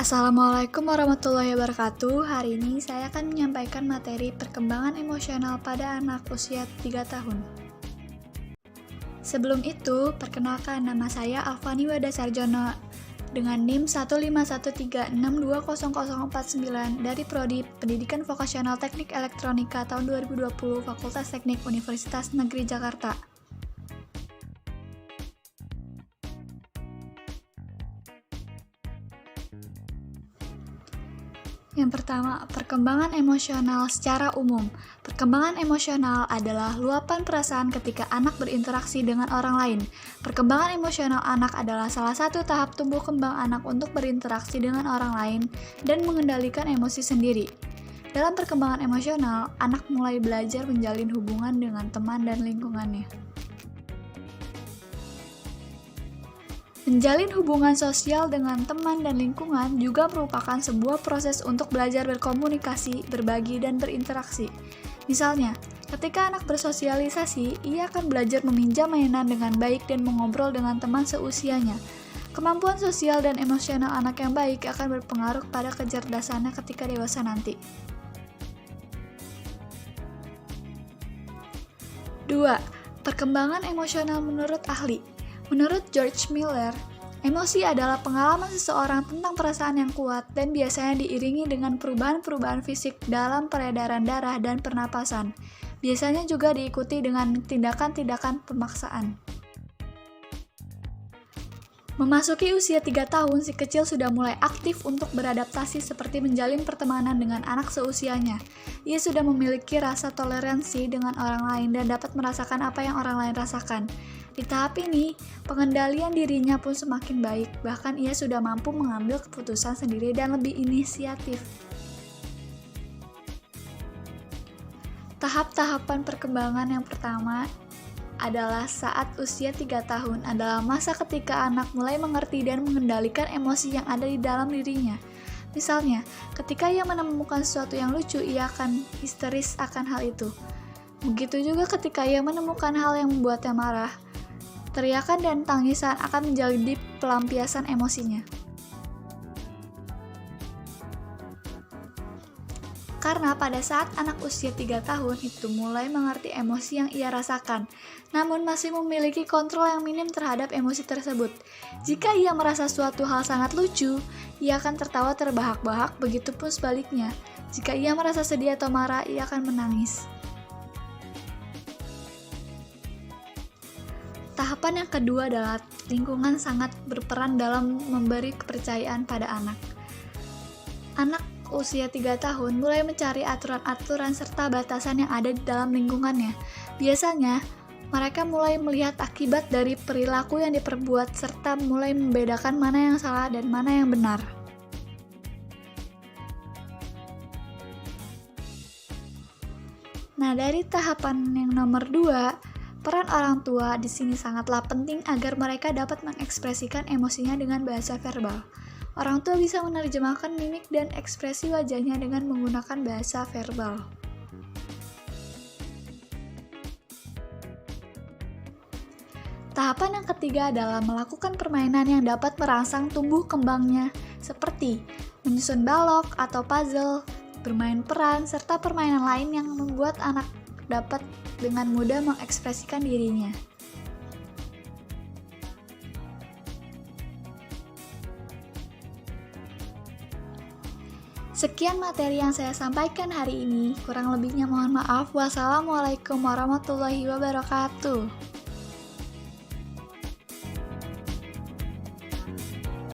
Assalamualaikum warahmatullahi wabarakatuh. Hari ini saya akan menyampaikan materi perkembangan emosional pada anak usia 3 tahun. Sebelum itu, perkenalkan nama saya Alfani Wada Sarjono dengan NIM 15136200049 dari Prodi Pendidikan Vokasional Teknik Elektronika tahun 2020 Fakultas Teknik Universitas Negeri Jakarta. Yang pertama, perkembangan emosional secara umum. Perkembangan emosional adalah luapan perasaan ketika anak berinteraksi dengan orang lain. Perkembangan emosional anak adalah salah satu tahap tumbuh kembang anak untuk berinteraksi dengan orang lain dan mengendalikan emosi sendiri. Dalam perkembangan emosional, anak mulai belajar menjalin hubungan dengan teman dan lingkungannya. Menjalin hubungan sosial dengan teman dan lingkungan juga merupakan sebuah proses untuk belajar berkomunikasi, berbagi, dan berinteraksi. Misalnya, ketika anak bersosialisasi, ia akan belajar meminjam mainan dengan baik dan mengobrol dengan teman seusianya. Kemampuan sosial dan emosional anak yang baik akan berpengaruh pada kecerdasannya ketika dewasa nanti. 2. Perkembangan emosional menurut ahli. Menurut George Miller, emosi adalah pengalaman seseorang tentang perasaan yang kuat dan biasanya diiringi dengan perubahan-perubahan fisik dalam peredaran darah dan pernapasan. Biasanya juga diikuti dengan tindakan-tindakan pemaksaan. Memasuki usia 3 tahun, si kecil sudah mulai aktif untuk beradaptasi seperti menjalin pertemanan dengan anak seusianya. Ia sudah memiliki rasa toleransi dengan orang lain dan dapat merasakan apa yang orang lain rasakan. Di tahap ini, pengendalian dirinya pun semakin baik, bahkan ia sudah mampu mengambil keputusan sendiri dan lebih inisiatif. Tahap-tahapan perkembangan yang pertama adalah saat usia 3 tahun adalah masa ketika anak mulai mengerti dan mengendalikan emosi yang ada di dalam dirinya. Misalnya, ketika ia menemukan sesuatu yang lucu, ia akan histeris akan hal itu. Begitu juga ketika ia menemukan hal yang membuatnya marah. Teriakan dan tangisan akan menjadi pelampiasan emosinya. Karena pada saat anak usia 3 tahun itu mulai mengerti emosi yang ia rasakan, namun masih memiliki kontrol yang minim terhadap emosi tersebut. Jika ia merasa suatu hal sangat lucu, ia akan tertawa terbahak-bahak, begitupun sebaliknya. Jika ia merasa sedih atau marah, ia akan menangis. Tahapan yang kedua adalah lingkungan sangat berperan dalam memberi kepercayaan pada anak. Anak usia 3 tahun mulai mencari aturan-aturan serta batasan yang ada di dalam lingkungannya. Biasanya, mereka mulai melihat akibat dari perilaku yang diperbuat serta mulai membedakan mana yang salah dan mana yang benar. Nah, dari tahapan yang nomor 2, peran orang tua di sini sangatlah penting agar mereka dapat mengekspresikan emosinya dengan bahasa verbal. Orang tua bisa menerjemahkan mimik dan ekspresi wajahnya dengan menggunakan bahasa verbal. Tahapan yang ketiga adalah melakukan permainan yang dapat merangsang tumbuh kembangnya, seperti menyusun balok atau puzzle, bermain peran, serta permainan lain yang membuat anak dapat dengan mudah mengekspresikan dirinya. Sekian materi yang saya sampaikan hari ini. Kurang lebihnya mohon maaf. Wassalamualaikum warahmatullahi wabarakatuh.